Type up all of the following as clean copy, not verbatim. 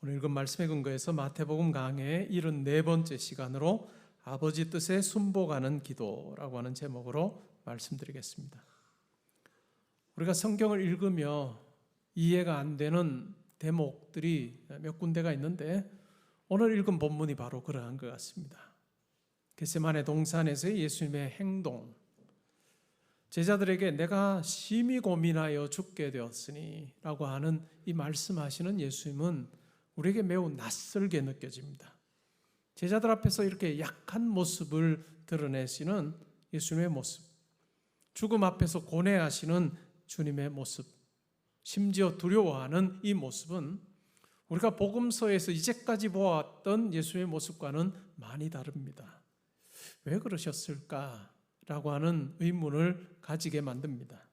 오늘 읽은 말씀의 근거에서 마태복음 강해 74번째 시간으로 아버지 뜻에 순복하는 기도라고 하는 제목으로 말씀드리겠습니다. 우리가 성경을 읽으며 이해가 안 되는 대목들이 몇 군데가 있는데 오늘 읽은 본문이 바로 그러한 것 같습니다. 겟세마네 동산에서의 예수님의 행동, 제자들에게 내가 심히 고민하여 죽게 되었으니 라고 하는 이 말씀하시는 예수님은 우리에게 매우 낯설게 느껴집니다. 제자들 앞에서 이렇게 약한 모습을 드러내시는 예수님의 모습, 죽음 앞에서 고뇌하시는 주님의 모습, 심지어 두려워하는 이 모습은 우리가 복음서에서 이제까지 보았던 예수님의 모습과는 많이 다릅니다. 왜 그러셨을까라고 하는 의문을 가지게 만듭니다.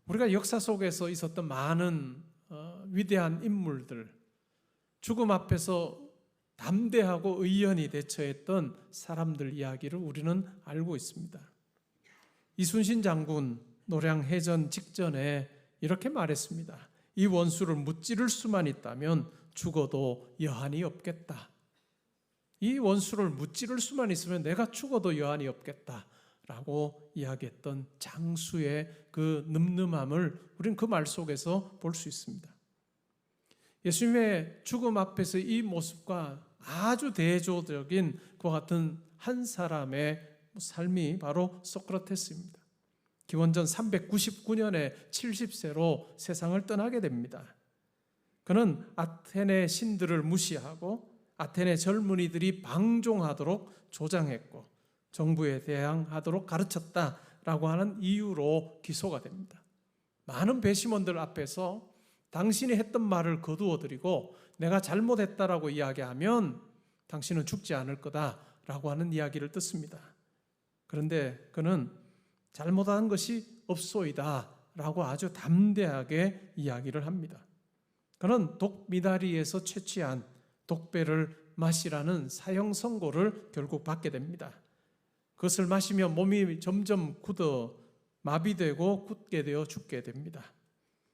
우리가 역사 속에서 있었던 많은 위대한 인물들, 죽음 앞에서 담대하고 의연히 대처했던 사람들 이야기를 우리는 알고 있습니다. 이순신 장군 노량해전 직전에 이렇게 말했습니다. 이 원수를 무찌를 수만 있다면 죽어도 여한이 없겠다. 이 원수를 무찌를 수만 있으면 내가 죽어도 여한이 없겠다라고 이야기했던 장수의 그 늠름함을 우리는 그 말 속에서 볼 수 있습니다. 예수님의 죽음 앞에서 이 모습과 아주 대조적인 그와 같은 한 사람의 삶이 바로 소크라테스입니다. 기원전 399년에 70세로 세상을 떠나게 됩니다. 그는 아테네 신들을 무시하고 아테네 젊은이들이 방종하도록 조장했고 정부에 대항하도록 가르쳤다라고 하는 이유로 기소가 됩니다. 많은 배심원들 앞에서 당신이 했던 말을 거두어드리고 내가 잘못했다라고 이야기하면 당신은 죽지 않을 거다라고 하는 이야기를 듣습니다. 그런데 그는 잘못한 것이 없소이다 라고 아주 담대하게 이야기를 합니다. 그는 독미다리에서 채취한 독배를 마시라는 사형 선고를 결국 받게 됩니다. 그것을 마시며 몸이 점점 굳어 마비되고 굳게 되어 죽게 됩니다.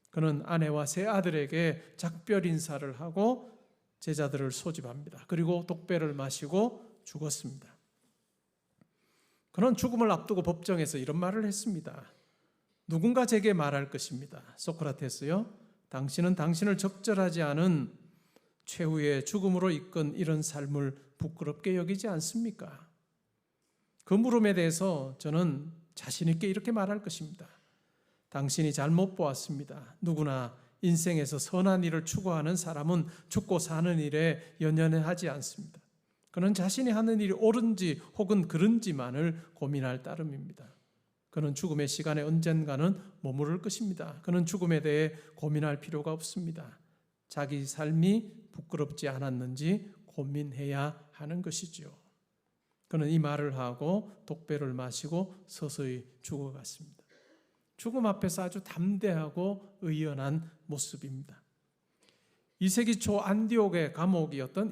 그는 아내와 세 아들에게 작별 인사를 하고 제자들을 소집합니다. 그리고 독배를 마시고 죽었습니다. 그는 죽음을 앞두고 법정에서 이런 말을 했습니다. 누군가 제게 말할 것입니다. 소크라테스요, 당신은 당신을 적절하지 않은 최후의 죽음으로 이끈 이런 삶을 부끄럽게 여기지 않습니까? 그 물음에 대해서 저는 자신 있게 이렇게 말할 것입니다. 당신이 잘못 보았습니다. 누구나 인생에서 선한 일을 추구하는 사람은 죽고 사는 일에 연연하지 않습니다. 그는 자신이 하는 일이 옳은지 혹은 그른지만을 고민할 따름입니다. 그는 죽음의 시간에 언젠가는 머무를 것입니다. 그는 죽음에 대해 고민할 필요가 없습니다. 자기 삶이 부끄럽지 않았는지 고민해야 하는 것이죠. 그는 이 말을 하고 독배를 마시고 서서히 죽어갔습니다. 죽음 앞에서 아주 담대하고 의연한 모습입니다. 2세기 초 안디옥의 감독이었던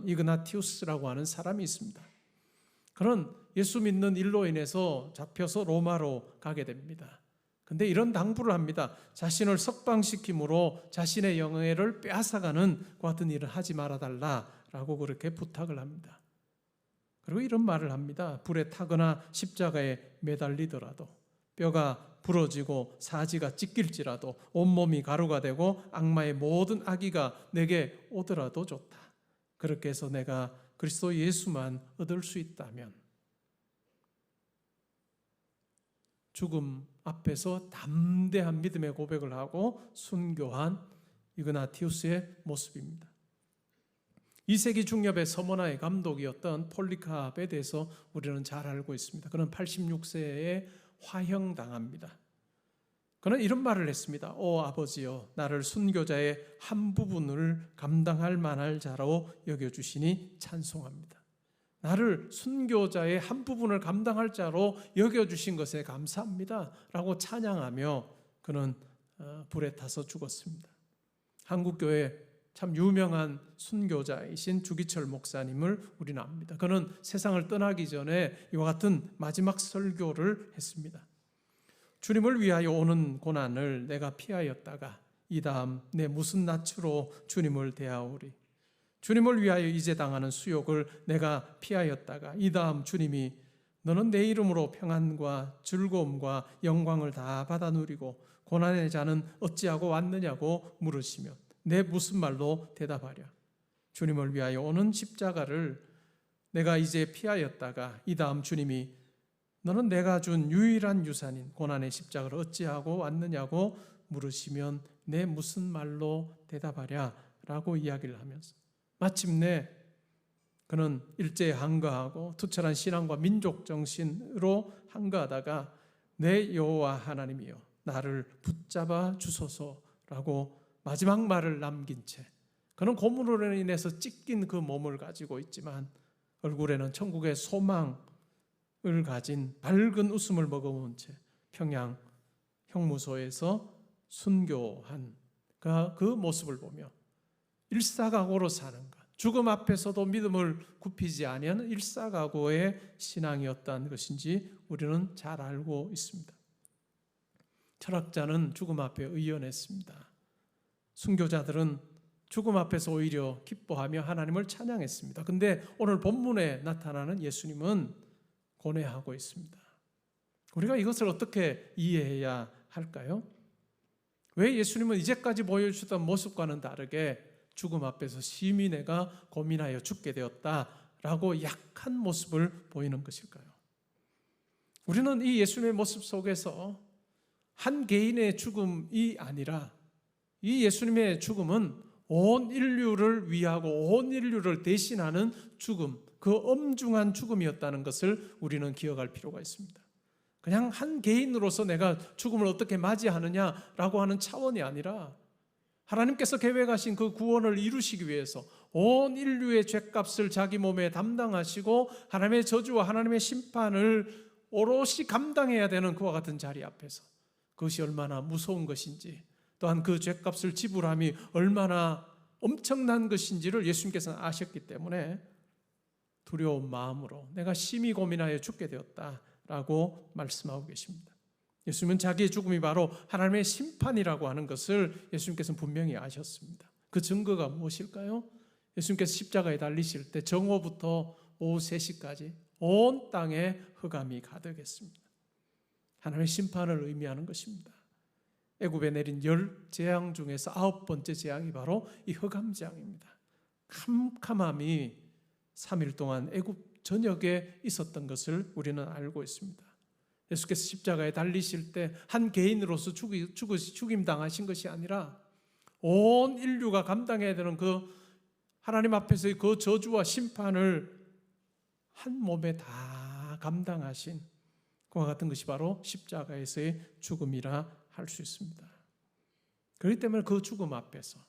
이그나티우스라고 하는 사람이 있습니다. 그는 예수 믿는 일로 인해서 잡혀서 로마로 가게 됩니다. 그런데 이런 당부를 합니다. 자신을 석방시킴으로 자신의 영예를 빼앗아가는 그 같은 일을 하지 말아달라라고 그렇게 부탁을 합니다. 그리고 이런 말을 합니다. 불에 타거나 십자가에 매달리더라도 뼈가 부러지고 사지가 찢길지라도 온몸이 가루가 되고 악마의 모든 악의가 내게 오더라도 좋다. 그렇게 해서 내가 그리스도 예수만 얻을 수 있다면. 죽음 앞에서 담대한 믿음의 고백을 하고 순교한 이그나티우스의 모습입니다. 2세기 중엽의 서머나의 감독이었던 폴리카베에 대해서 우리는 잘 알고 있습니다. 그는 86세에 화형당합니다. 그는 이런 말을 했습니다. 오 아버지여, 나를 순교자의 한 부분을 감당할 만할 자로 여겨주시니 찬송합니다. 나를 순교자의 한 부분을 감당할 자로 여겨주신 것에 감사합니다 라고 찬양하며 그는 불에 타서 죽었습니다. 한국교회 참 유명한 순교자이신 주기철 목사님을 우리는 압니다. 그는 세상을 떠나기 전에 이와 같은 마지막 설교를 했습니다. 주님을 위하여 오는 고난을 내가 피하였다가 이 다음 내 무슨 낯으로 주님을 대하오리. 주님을 위하여 이제 당하는 수욕을 내가 피하였다가 이 다음 주님이 너는 내 이름으로 평안과 즐거움과 영광을 다 받아 누리고 고난의 자는 어찌하고 왔느냐고 물으시면 내 무슨 말로 대답하랴. 주님을 위하여 오는 십자가를 내가 이제 피하였다가 이 다음 주님이 너는 내가 준 유일한 유산인 고난의 십자가를 어찌하고 왔느냐고 물으시면 내 무슨 말로 대답하랴 라고 이야기를 하면서 마침내 그는 일제에 한가하고 투철한 신앙과 민족 정신으로 한가하다가 내 여호와 하나님이여 나를 붙잡아 주소서라고 마지막 말을 남긴 채 그는 고문으로 인해서 찢긴 그 몸을 가지고 있지만 얼굴에는 천국의 소망을 가진 밝은 웃음을 머금은 채 평양 형무소에서 순교한 그 모습을 보며 일사각오로 사는 것, 죽음 앞에서도 믿음을 굽히지 아니하는 일사각오의 신앙이었다는 것인지 우리는 잘 알고 있습니다. 철학자는 죽음 앞에 의연했습니다. 순교자들은 죽음 앞에서 오히려 기뻐하며 하나님을 찬양했습니다. 근데 오늘 본문에 나타나는 예수님은 고뇌하고 있습니다. 우리가 이것을 어떻게 이해해야 할까요? 왜 예수님은 이제까지 보여주던 모습과는 다르게 죽음 앞에서 심히 내가 고민하여 죽게 되었다라고 약한 모습을 보이는 것일까요? 우리는 이 예수님의 모습 속에서 한 개인의 죽음이 아니라 이 예수님의 죽음은 온 인류를 위하고 온 인류를 대신하는 죽음, 그 엄중한 죽음이었다는 것을 우리는 기억할 필요가 있습니다. 그냥 한 개인으로서 내가 죽음을 어떻게 맞이하느냐라고 하는 차원이 아니라 하나님께서 계획하신 그 구원을 이루시기 위해서 온 인류의 죄값을 자기 몸에 담당하시고 하나님의 저주와 하나님의 심판을 오롯이 감당해야 되는 그와 같은 자리 앞에서 그것이 얼마나 무서운 것인지 또한 그 죄값을 지불함이 얼마나 엄청난 것인지를 예수님께서는 아셨기 때문에 두려운 마음으로 내가 심히 고민하여 죽게 되었다라고 말씀하고 계십니다. 예수님은 자기의 죽음이 바로 하나님의 심판이라고 하는 것을 예수님께서는 분명히 아셨습니다. 그 증거가 무엇일까요? 예수님께서 십자가에 달리실 때 정오부터 오후 3시까지 온 땅에 흑암이 가득했습니다. 하나님의 심판을 의미하는 것입니다. 애굽에 내린 10재앙 중에서 9번째 재앙이 바로 이 흑암재앙입니다. 캄캄함이 3일 동안 애굽 전역에 있었던 것을 우리는 알고 있습니다. 예수께서 십자가에 달리실 때 한 개인으로서 죽임당하신 것이 아니라 온 인류가 감당해야 되는 그 하나님 앞에서의 그 저주와 심판을 한 몸에 다 감당하신 그와 같은 것이 바로 십자가에서의 죽음이라 할 수 있습니다. 그렇기 때문에 그 죽음 앞에서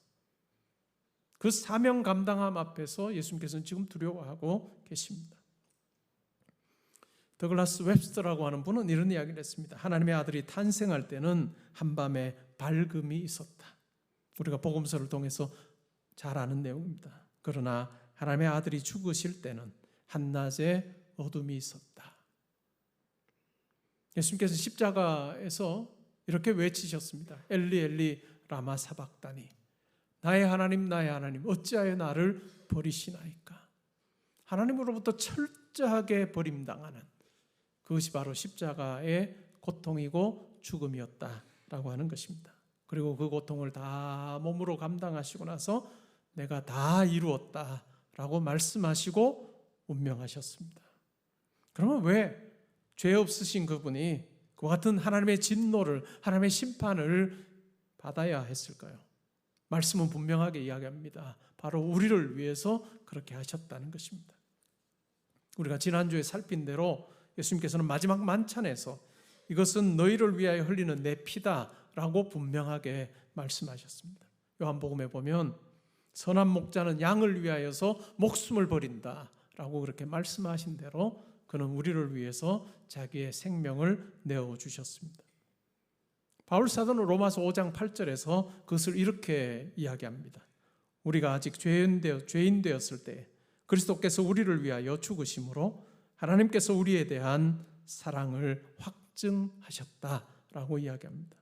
그 사명 감당함 앞에서 예수님께서는 지금 두려워하고 계십니다. 더글라스 웹스터라고 하는 분은 이런 이야기를 했습니다. 하나님의 아들이 탄생할 때는 한밤에 밝음이 있었다. 우리가 복음서를 통해서 잘 아는 내용입니다. 그러나 하나님의 아들이 죽으실 때는 한낮에 어둠이 있었다. 예수님께서 십자가에서 이렇게 외치셨습니다. 엘리 엘리 라마 사박다니 나의 하나님 어찌하여 나를 버리시나이까. 하나님으로부터 철저하게 버림당하는 그것이 바로 십자가의 고통이고 죽음이었다라고 하는 것입니다. 그리고 그 고통을 다 몸으로 감당하시고 나서 내가 다 이루었다라고 말씀하시고 운명하셨습니다. 그러면 왜 죄 없으신 그분이 그와 같은 하나님의 진노를, 하나님의 심판을 받아야 했을까요? 말씀은 분명하게 이야기합니다. 바로 우리를 위해서 그렇게 하셨다는 것입니다. 우리가 지난주에 살핀 대로 예수님께서는 마지막 만찬에서 이것은 너희를 위하여 흘리는 내 피다라고 분명하게 말씀하셨습니다. 요한복음에 보면 선한 목자는 양을 위하여서 목숨을 버린다라고 그렇게 말씀하신 대로 그는 우리를 위해서 자기의 생명을 내어주셨습니다. 바울 사도는 로마서 5장 8절에서 그것을 이렇게 이야기합니다. 우리가 아직 죄인 되었을 때 그리스도께서 우리를 위하여 죽으심으로 하나님께서 우리에 대한 사랑을 확증하셨다라고 이야기합니다.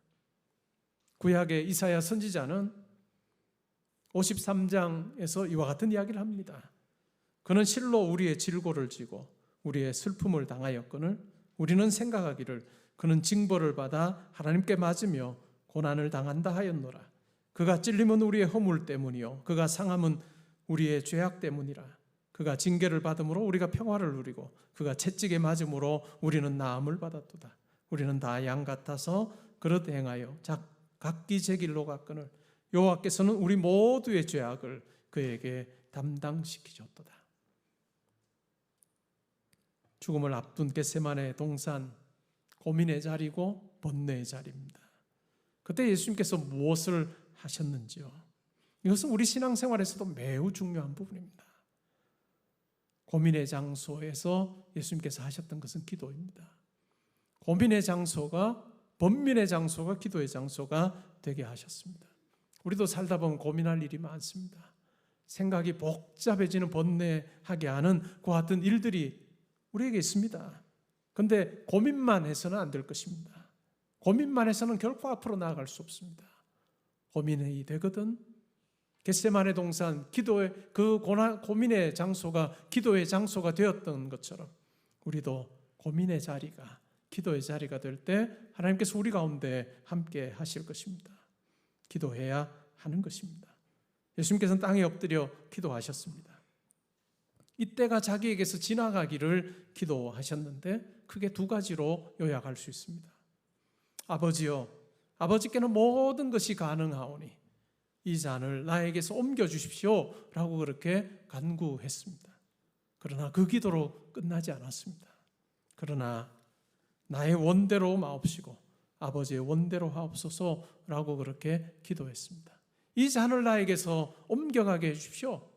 구약의 이사야 선지자는 53장에서 이와 같은 이야기를 합니다. 그는 실로 우리의 질고를 지고 우리의 슬픔을 당하였거늘 우리는 생각하기를 그는 징벌을 받아 하나님께 맞으며 고난을 당한다 하였노라. 그가 찔림은 우리의 허물 때문이요 그가 상함은 우리의 죄악 때문이라. 그가 징계를 받음으로 우리가 평화를 누리고 그가 채찍에 맞음으로 우리는 나음을 받았도다. 우리는 다 양 같아서 그릇 행하여 각기 제 길로 갔거늘 여호와께서는 우리 모두의 죄악을 그에게 담당시키셨도다. 죽음을 앞둔 겟세마네 동산, 고민의 자리고 번뇌의 자리입니다. 그때 예수님께서 무엇을 하셨는지요? 이것은 우리 신앙생활에서도 매우 중요한 부분입니다. 고민의 장소에서 예수님께서 하셨던 것은 기도입니다. 고민의 장소가 번민의 장소가 기도의 장소가 되게 하셨습니다. 우리도 살다 보면 고민할 일이 많습니다. 생각이 복잡해지는 번뇌하게 하는 그와 같은 일들이 우리에게 있습니다. 그런데 고민만 해서는 안 될 것입니다. 고민만 해서는 결코 앞으로 나아갈 수 없습니다. 고민이 되거든 겟세마네 동산 기도의 그 고민의 장소가 기도의 장소가 되었던 것처럼 우리도 고민의 자리가 기도의 자리가 될 때 하나님께서 우리 가운데 함께 하실 것입니다. 기도해야 하는 것입니다. 예수님께서는 땅에 엎드려 기도하셨습니다. 이때가 자기에게서 지나가기를 기도하셨는데 크게 두 가지로 요약할 수 있습니다. 아버지여, 아버지께는 모든 것이 가능하오니 이 잔을 나에게서 옮겨주십시오 라고 그렇게 간구했습니다. 그러나 그 기도로 끝나지 않았습니다. 그러나 나의 원대로 마옵시고 아버지의 원대로 하옵소서라고 그렇게 기도했습니다. 이 잔을 나에게서 옮겨가게 해주십시오.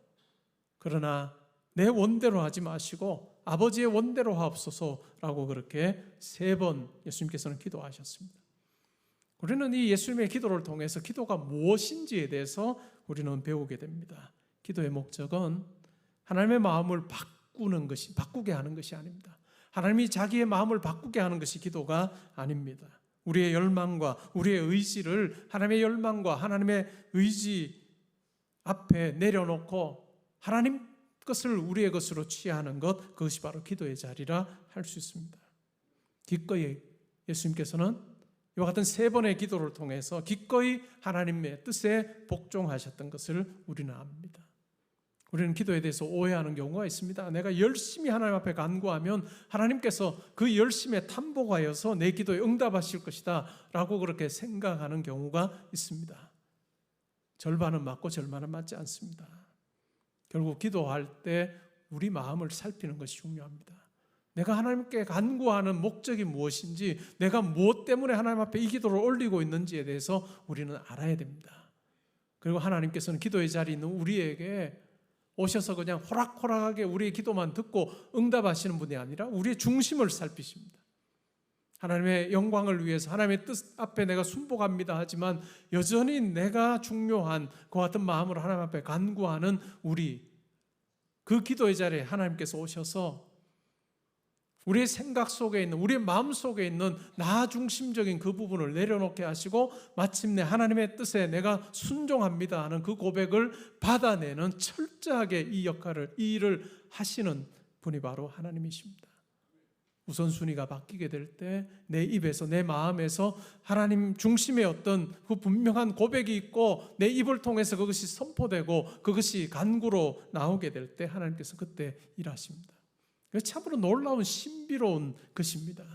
그러나 내 원대로 하지 마시고 아버지의 원대로 하옵소서라고 그렇게 3번 예수님께서는 기도하셨습니다. 우리는 이 예수님의 기도를 통해서 기도가 무엇인지에 대해서 우리는 배우게 됩니다. 기도의 목적은 하나님의 마음을 바꾸게 하는 것이 아닙니다. 하나님이 자기의 마음을 바꾸게 하는 것이 기도가 아닙니다. 우리의 열망과 우리의 의지를 하나님의 열망과 하나님의 의지 앞에 내려놓고 하나님 것을 우리의 것으로 취하는 것, 그것이 바로 기도의 자리라 할 수 있습니다. 기꺼이 예수님께서는 이와 같은 3번의 기도를 통해서 기꺼이 하나님의 뜻에 복종하셨던 것을 우리는 압니다. 우리는 기도에 대해서 오해하는 경우가 있습니다. 내가 열심히 하나님 앞에 간구하면 하나님께서 그 열심에 탐복하여서 내 기도에 응답하실 것이다 라고 그렇게 생각하는 경우가 있습니다. 절반은 맞고 절반은 맞지 않습니다. 결국 기도할 때 우리 마음을 살피는 것이 중요합니다. 내가 하나님께 간구하는 목적이 무엇인지, 내가 무엇 때문에 하나님 앞에 이 기도를 올리고 있는지에 대해서 우리는 알아야 됩니다. 그리고 하나님께서는 기도의 자리에 있는 우리에게 오셔서 그냥 호락호락하게 우리의 기도만 듣고 응답하시는 분이 아니라 우리의 중심을 살피십니다. 하나님의 영광을 위해서 하나님의 뜻 앞에 내가 순복합니다 하지만 여전히 내가 중요한 그와 같은 마음으로 하나님 앞에 간구하는 우리, 그 기도의 자리에 하나님께서 오셔서 우리의 생각 속에 있는, 우리의 마음 속에 있는 나 중심적인 그 부분을 내려놓게 하시고 마침내 하나님의 뜻에 내가 순종합니다 하는 그 고백을 받아내는 철저하게 이 역할을, 이 일을 하시는 분이 바로 하나님이십니다. 우선순위가 바뀌게 될 때 내 입에서, 내 마음에서 하나님 중심의 어떤 그 분명한 고백이 있고 내 입을 통해서 그것이 선포되고 그것이 간구로 나오게 될 때 하나님께서 그때 일하십니다. 참으로 놀라운 신비로운 것입니다.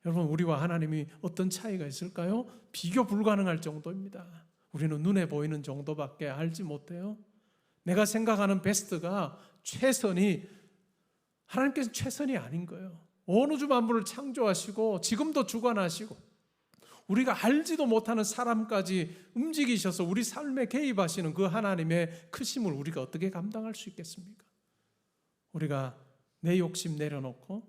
여러분, 우리와 하나님이 어떤 차이가 있을까요? 비교 불가능할 정도입니다. 우리는 눈에 보이는 정도밖에 알지 못해요. 내가 생각하는 베스트가 최선이, 하나님께서는 최선이 아닌 거예요. 온 우주 만물을 창조하시고 지금도 주관하시고 우리가 알지도 못하는 사람까지 움직이셔서 우리 삶에 개입하시는 그 하나님의 크심을 우리가 어떻게 감당할 수 있겠습니까? 우리가 내 욕심 내려놓고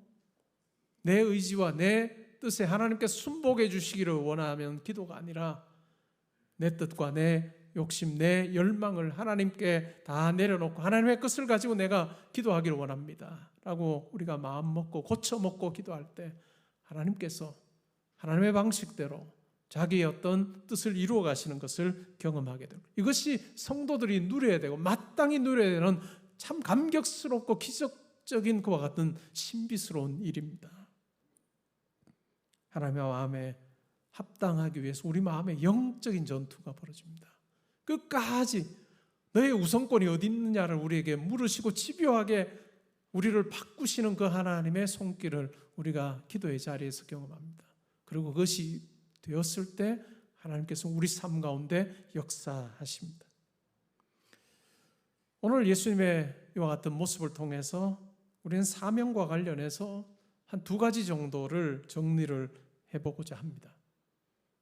내 의지와 내 뜻에 하나님께서 순복해 주시기를 원하면 기도가 아니라 내 뜻과 내 욕심, 내 열망을 하나님께 다 내려놓고 하나님의 뜻을 가지고 내가 기도하기를 원합니다 라고 우리가 마음 먹고 고쳐 먹고 기도할 때 하나님께서 하나님의 방식대로 자기의 어떤 뜻을 이루어 가시는 것을 경험하게 되고, 이것이 성도들이 누려야 되고 마땅히 누려야 되는 참 감격스럽고 기적적인 그와 같은 신비스러운 일입니다. 하나님의 마음에 합당하기 위해서 우리 마음에 영적인 전투가 벌어집니다. 끝까지 너의 우선권이 어디 있느냐를 우리에게 물으시고 집요하게 우리를 바꾸시는 그 하나님의 손길을 우리가 기도의 자리에서 경험합니다. 그리고 그것이 되었을 때 하나님께서 우리 삶 가운데 역사하십니다. 오늘 예수님의 이와 같은 모습을 통해서 우리는 사명과 관련해서 한 두 가지 정도를 정리를 해보고자 합니다.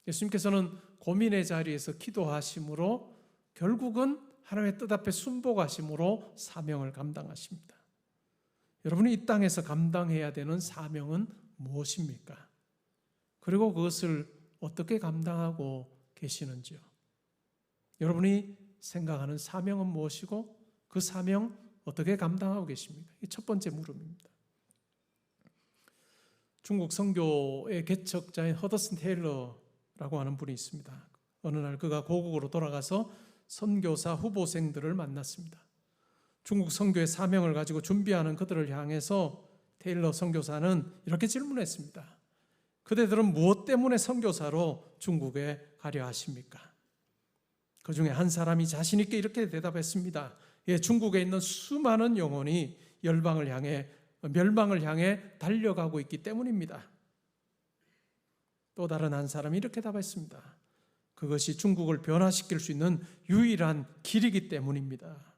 예수님께서는 고민의 자리에서 기도하심으로 결국은 하나님의 뜻 앞에 순복하심으로 사명을 감당하십니다. 여러분이 이 땅에서 감당해야 되는 사명은 무엇입니까? 그리고 그것을 어떻게 감당하고 계시는지요? 여러분이 생각하는 사명은 무엇이고 그 사명 어떻게 감당하고 계십니까? 이게 첫 번째 물음입니다. 중국 선교의 개척자인 허더슨 테일러라고 하는 분이 있습니다. 어느 날 그가 고국으로 돌아가서 선교사 후보생들을 만났습니다. 중국 선교의 사명을 가지고 준비하는 그들을 향해서 테일러 선교사는 이렇게 질문했습니다. 그대들은 무엇 때문에 선교사로 중국에 가려 하십니까? 그 중에 한 사람이 자신 있게 이렇게 대답했습니다. 예, 중국에 있는 수많은 영혼이 멸망을 향해 달려가고 있기 때문입니다. 또 다른 한 사람이 이렇게 답했습니다. 그것이 중국을 변화시킬 수 있는 유일한 길이기 때문입니다.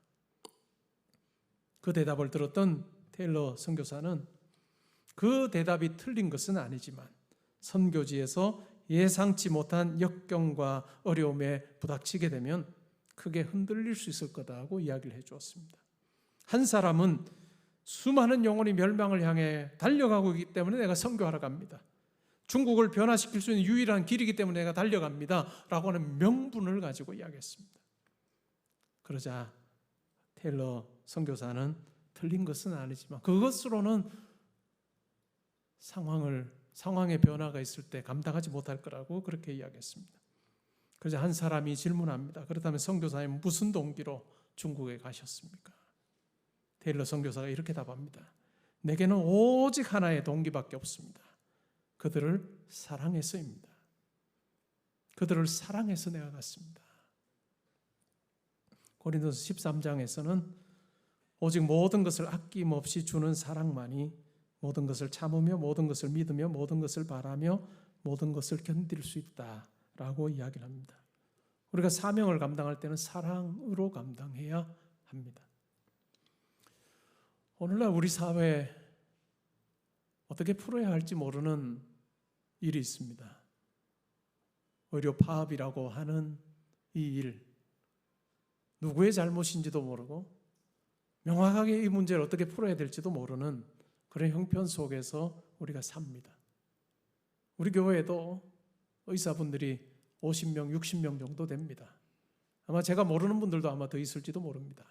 그 대답을 들었던 테일러 선교사는 그 대답이 틀린 것은 아니지만 선교지에서 예상치 못한 역경과 어려움에 부닥치게 되면 크게 흔들릴 수 있을 거다고 이야기를 해주었습니다. 한 사람은 수많은 영혼이 멸망을 향해 달려가고 있기 때문에 내가 선교하러 갑니다. 중국을 변화시킬 수 있는 유일한 길이기 때문에 내가 달려갑니다 라고 하는 명분을 가지고 이야기했습니다. 그러자 테일러 선교사는 틀린 것은 아니지만 그것으로는 상황의 변화가 있을 때 감당하지 못할 거라고 그렇게 이야기했습니다. 그러자 한 사람이 질문합니다. 그렇다면 선교사님 무슨 동기로 중국에 가셨습니까? 테일러 선교사가 이렇게 답합니다. 내게는 오직 하나의 동기밖에 없습니다. 그들을 사랑해서입니다. 그들을 사랑해서 내가 갔습니다. 고린도서 13장에서는 오직 모든 것을 아낌없이 주는 사랑만이 모든 것을 참으며 모든 것을 믿으며 모든 것을 바라며 모든 것을 견딜 수 있다라고 이야기를 합니다. 우리가 사명을 감당할 때는 사랑으로 감당해야 합니다. 오늘날 우리 사회에 어떻게 풀어야 할지 모르는 일이 있습니다. 의료 파업이라고 하는 이 일, 누구의 잘못인지도 모르고 명확하게 이 문제를 어떻게 풀어야 될지도 모르는 그런 형편 속에서 우리가 삽니다. 우리 교회에도 의사분들이 50명, 60명 정도 됩니다. 아마 제가 모르는 분들도 아마 더 있을지도 모릅니다.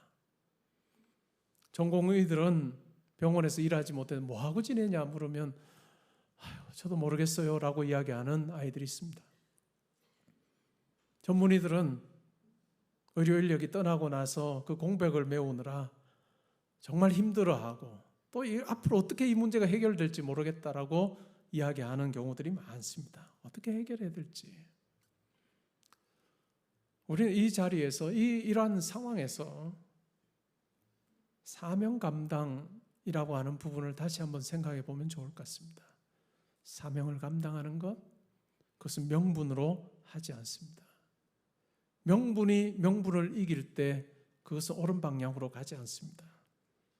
전공의들은 병원에서 일하지 못해서 뭐하고 지내냐 물으면 저도 모르겠어요 라고 이야기하는 아이들이 있습니다. 전문의들은 의료 인력이 떠나고 나서 그 공백을 메우느라 정말 힘들어하고 또 앞으로 어떻게 이 문제가 해결될지 모르겠다라고 이야기하는 경우들이 많습니다. 어떻게 해결해야 될지. 우리는 이 자리에서 이러한 상황에서 사명 감당이라고 하는 부분을 다시 한번 생각해 보면 좋을 것 같습니다. 사명을 감당하는 것, 그것은 명분으로 하지 않습니다. 명분이 명분을 이길 때 그것은 옳은 방향으로 가지 않습니다.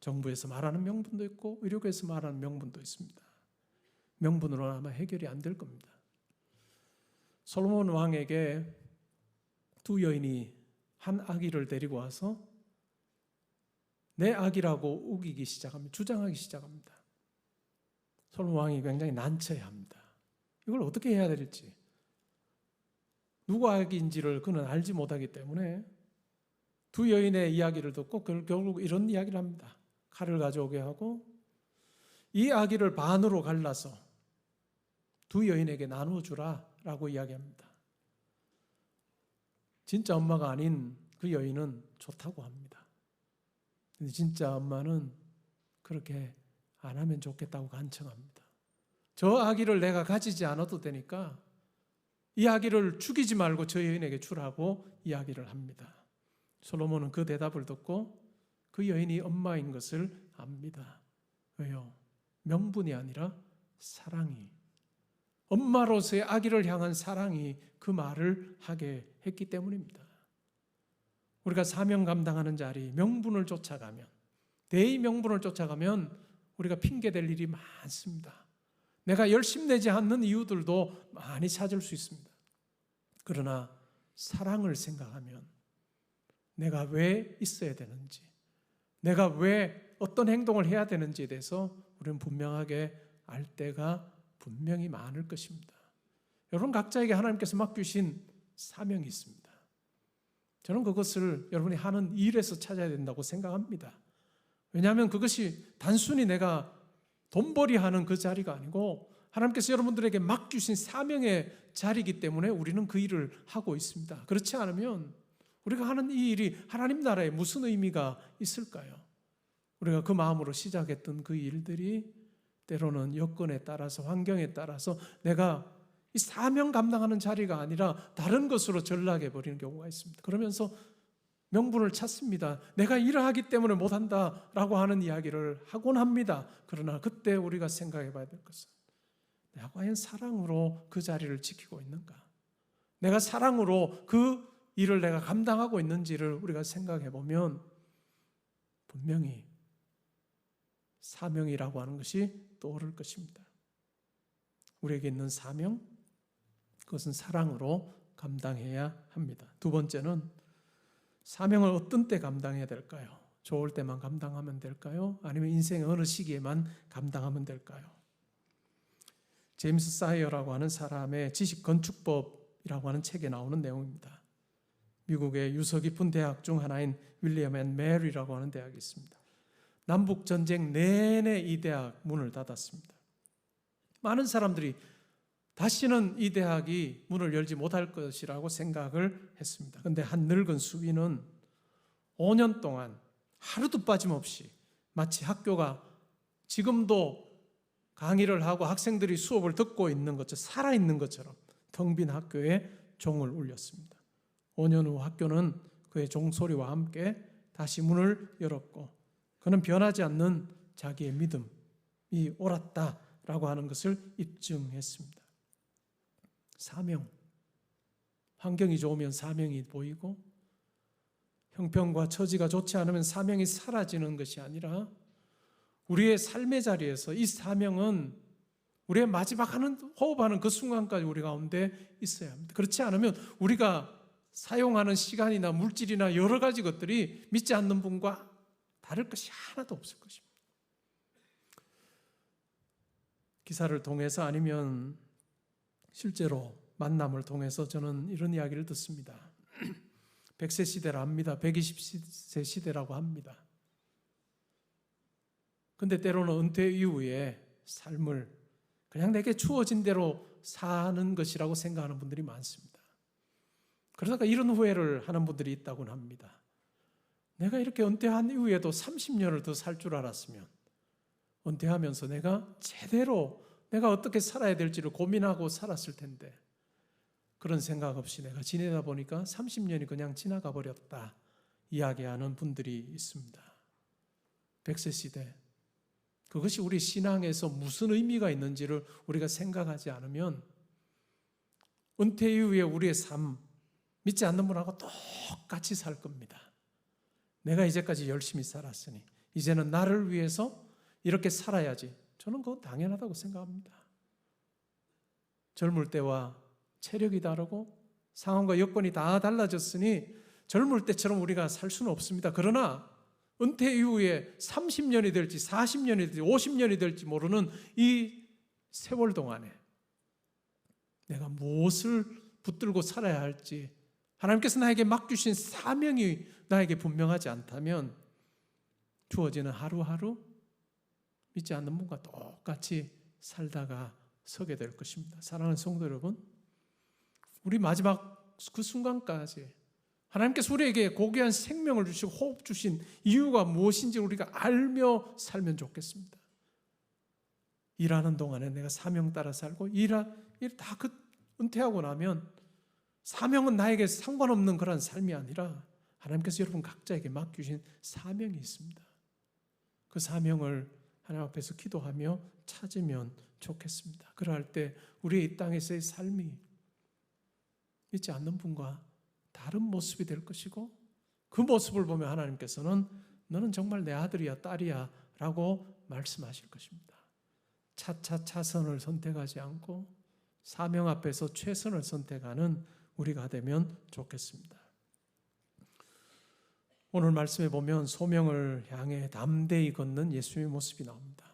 정부에서 말하는 명분도 있고 의료계에서 말하는 명분도 있습니다. 명분으로는 아마 해결이 안 될 겁니다. 솔로몬 왕에게 두 여인이 한 아기를 데리고 와서 내 아기라고 우기기 시작합니다. 주장하기 시작합니다. 솔로몬 왕이 굉장히 난처해합니다. 이걸 어떻게 해야 될지, 누구 아기인지를 그는 알지 못하기 때문에 두 여인의 이야기를 듣고 결국 이런 이야기를 합니다. 칼을 가져오게 하고 이 아기를 반으로 갈라서 두 여인에게 나눠주라 라고 이야기합니다. 진짜 엄마가 아닌 그 여인은 좋다고 합니다. 근데 진짜 엄마는 그렇게 안 하면 좋겠다고 간청합니다. 저 아기를 내가 가지지 않아도 되니까 이 아기를 죽이지 말고 저 여인에게 주라고 이야기를 합니다. 솔로몬은 그 대답을 듣고 그 여인이 엄마인 것을 압니다. 왜요? 명분이 아니라 사랑이, 엄마로서의 아기를 향한 사랑이 그 말을 하게 했기 때문입니다. 우리가 사명 감당하는 자리, 명분을 쫓아가면, 대의 명분을 쫓아가면 우리가 핑계댈 일이 많습니다. 내가 열심내지 않는 이유들도 많이 찾을 수 있습니다. 그러나 사랑을 생각하면 내가 왜 있어야 되는지, 내가 왜 어떤 행동을 해야 되는지에 대해서 우리는 분명하게 알 때가 분명히 많을 것입니다. 여러분 각자에게 하나님께서 맡기신 사명이 있습니다. 저는 그것을 여러분이 하는 일에서 찾아야 된다고 생각합니다. 왜냐하면 그것이 단순히 내가 돈벌이 하는 그 자리가 아니고 하나님께서 여러분들에게 맡기신 사명의 자리이기 때문에 우리는 그 일을 하고 있습니다. 그렇지 않으면 우리가 하는 이 일이 하나님 나라에 무슨 의미가 있을까요? 우리가 그 마음으로 시작했던 그 일들이 때로는 여건에 따라서, 환경에 따라서 내가 이 사명 감당하는 자리가 아니라 다른 것으로 전락해 버리는 경우가 있습니다. 그러면서 명분을 찾습니다. 내가 일을 하기 때문에 못한다라고 하는 이야기를 하곤 합니다. 그러나 그때 우리가 생각해 봐야 될 것은 내가 과연 사랑으로 그 자리를 지키고 있는가? 내가 사랑으로 그 일을 내가 감당하고 있는지를 우리가 생각해 보면 분명히 사명이라고 하는 것이 떠오를 것입니다. 우리에게 있는 사명, 그것은 사랑으로 감당해야 합니다. 두 번째는 사명을 어떤 때 감당해야 될까요? 좋을 때만 감당하면 될까요? 아니면 인생의 어느 시기에만 감당하면 될까요? 제임스 사이어라고 하는 사람의 지식건축법이라고 하는 책에 나오는 내용입니다. 미국의 유서 깊은 대학 중 하나인 윌리엄 앤 메리라고 하는 대학이 있습니다. 남북전쟁 내내 이 대학 문을 닫았습니다. 많은 사람들이 다시는 이 대학이 문을 열지 못할 것이라고 생각을 했습니다. 그런데 한 늙은 수비는 5년 동안 하루도 빠짐없이 마치 학교가 지금도 강의를 하고 학생들이 수업을 듣고 있는 것처럼 살아있는 것처럼 텅 빈 학교에 종을 울렸습니다. 5년 후 학교는 그의 종소리와 함께 다시 문을 열었고 그는 변하지 않는 자기의 믿음이 옳았다라고 하는 것을 입증했습니다. 사명, 환경이 좋으면 사명이 보이고 형편과 처지가 좋지 않으면 사명이 사라지는 것이 아니라 우리의 삶의 자리에서 이 사명은 우리의 마지막 호흡하는 그 순간까지 우리 가운데 있어야 합니다. 그렇지 않으면 우리가 사용하는 시간이나 물질이나 여러 가지 것들이 믿지 않는 분과 다를 것이 하나도 없을 것입니다. 기사를 통해서 아니면 실제로 만남을 통해서 저는 이런 이야기를 듣습니다. 100세 시대라 합니다. 120세 시대라고 합니다. 근데 때로는 은퇴 이후에 삶을 그냥 내게 주어진 대로 사는 것이라고 생각하는 분들이 많습니다. 그러다가 이런 후회를 하는 분들이 있다고는 합니다. 내가 이렇게 은퇴한 이후에도 30년을 더 살 줄 알았으면 은퇴하면서 내가 제대로 내가 어떻게 살아야 될지를 고민하고 살았을 텐데 그런 생각 없이 내가 지내다 보니까 30년이 그냥 지나가 버렸다 이야기하는 분들이 있습니다. 100세 시대, 그것이 우리 신앙에서 무슨 의미가 있는지를 우리가 생각하지 않으면 은퇴 이후에 우리의 삶, 믿지 않는 분하고 똑같이 살 겁니다. 내가 이제까지 열심히 살았으니 이제는 나를 위해서 이렇게 살아야지. 저는 그건 당연하다고 생각합니다. 젊을 때와 체력이 다르고 상황과 여건이 다 달라졌으니 젊을 때처럼 우리가 살 수는 없습니다. 그러나 은퇴 이후에 30년이 될지 40년이 될지 50년이 될지 모르는 이 세월 동안에 내가 무엇을 붙들고 살아야 할지 하나님께서 나에게 맡기신 사명이 나에게 분명하지 않다면 주어지는 하루하루 믿지 않는 분과 똑같이 살다가 서게 될 것입니다. 사랑하는 성도 여러분, 우리 마지막 그 순간까지 하나님께서 우리에게 고귀한 생명을 주시고 호흡 주신 이유가 무엇인지 우리가 알며 살면 좋겠습니다. 일하는 동안에 내가 사명 따라 살고 다 은퇴하고 나면 사명은 나에게 상관없는 그런 삶이 아니라 하나님께서 여러분 각자에게 맡기신 사명이 있습니다. 그 사명을 하나님 앞에서 기도하며 찾으면 좋겠습니다. 그러할 때 우리의 이 땅에서의 삶이 믿지 않는 분과 다른 모습이 될 것이고, 그 모습을 보며 하나님께서는 너는 정말 내 아들이야 딸이야 라고 말씀하실 것입니다. 차선을 선택하지 않고 사명 앞에서 최선을 선택하는 우리가 되면 좋겠습니다. 오늘 말씀에 보면 소명을 향해 담대히 걷는 예수님의 모습이 나옵니다.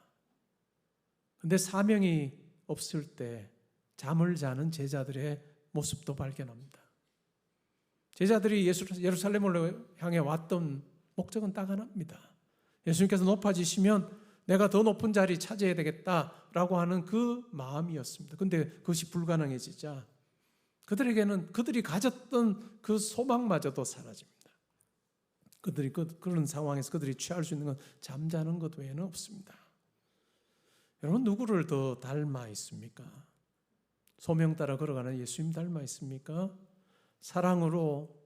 그런데 사명이 없을 때 잠을 자는 제자들의 모습도 발견합니다. 제자들이 예루살렘을 향해 왔던 목적은 딱 하나입니다. 예수님께서 높아지시면 내가 더 높은 자리 차지해야 되겠다라고 하는 그 마음이었습니다. 그런데 그것이 불가능해지자 그들에게는 그들이 가졌던 그 소망마저도 사라집니다. 그들이 그런 상황에서 그들이 취할 수 있는 건 잠자는 것 외에는 없습니다. 여러분, 누구를 더 닮아 있습니까? 소명 따라 걸어가는 예수님 닮아 있습니까? 사랑으로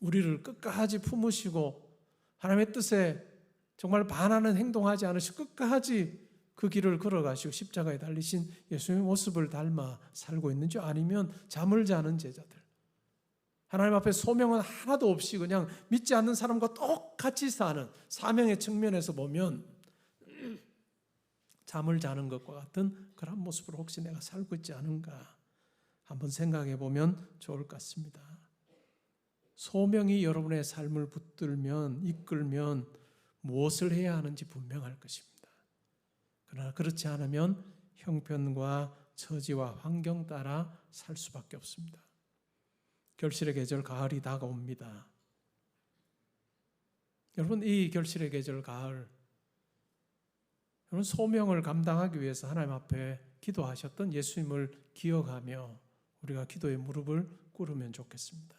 우리를 끝까지 품으시고 하나님의 뜻에 정말 반하는 행동하지 않으시고 끝까지 그 길을 걸어가시고 십자가에 달리신 예수님의 모습을 닮아 살고 있는지, 아니면 잠을 자는 제자들, 하나님 앞에 소명은 하나도 없이 그냥 믿지 않는 사람과 똑같이 사는 사명의 측면에서 보면 잠을 자는 것과 같은 그런 모습으로 혹시 내가 살고 있지 않은가 한번 생각해 보면 좋을 것 같습니다. 소명이 여러분의 삶을 붙들면, 이끌면 무엇을 해야 하는지 분명할 것입니다. 그러나 그렇지 않으면 형편과 처지와 환경 따라 살 수밖에 없습니다. 결실의 계절 가을이 다가옵니다. 여러분, 이 결실의 계절 가을, 여러분 소명을 감당하기 위해서 하나님 앞에 기도하셨던 예수님을 기억하며 우리가 기도의 무릎을 꿇으면 좋겠습니다.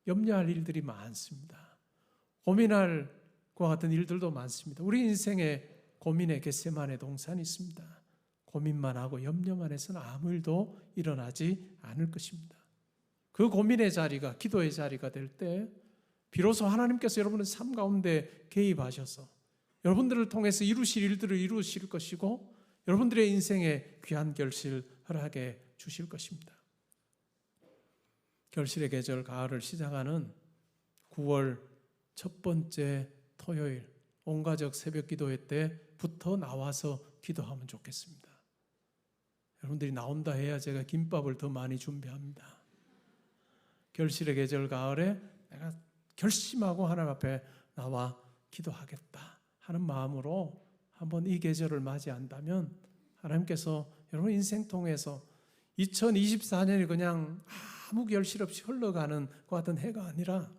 염려할 일들이 많습니다. 고민할 것 같은 일들도 많습니다. 우리 인생에 고민의 겟세마네 동산이 있습니다. 고민만 하고 염려만 해서는 아무 일도 일어나지 않을 것입니다. 그 고민의 자리가 기도의 자리가 될 때 비로소 하나님께서 여러분의 삶 가운데 개입하셔서 여러분들을 통해서 이루실 일들을 이루실 것이고 여러분들의 인생에 귀한 결실 허락해 주실 것입니다. 결실의 계절 가을을 시작하는 9월 첫 번째 토요일 온가족 새벽 기도회 때부터 나와서 기도하면 좋겠습니다. 여러분들이 나온다 해야 제가 김밥을 더 많이 준비합니다. 결실의 계절 가을에 내가 결심하고 하나님 앞에 나와 기도하겠다 하는 마음으로 한번 이 계절을 맞이한다면 하나님께서 여러분 인생 통해서 2024년이 그냥 아무 결실 없이 흘러가는 것 같은 해가 아니라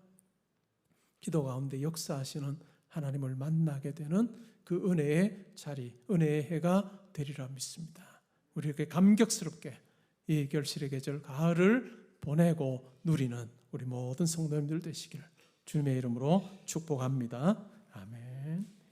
기도 가운데 역사하시는 하나님을 만나게 되는 그 은혜의 자리, 은혜의 해가 되리라 믿습니다. 우리에게 감격스럽게 이 결실의 계절 가을을 보내고 누리는 우리 모든 성도님들 되시기를 주님의 이름으로 축복합니다. 아멘.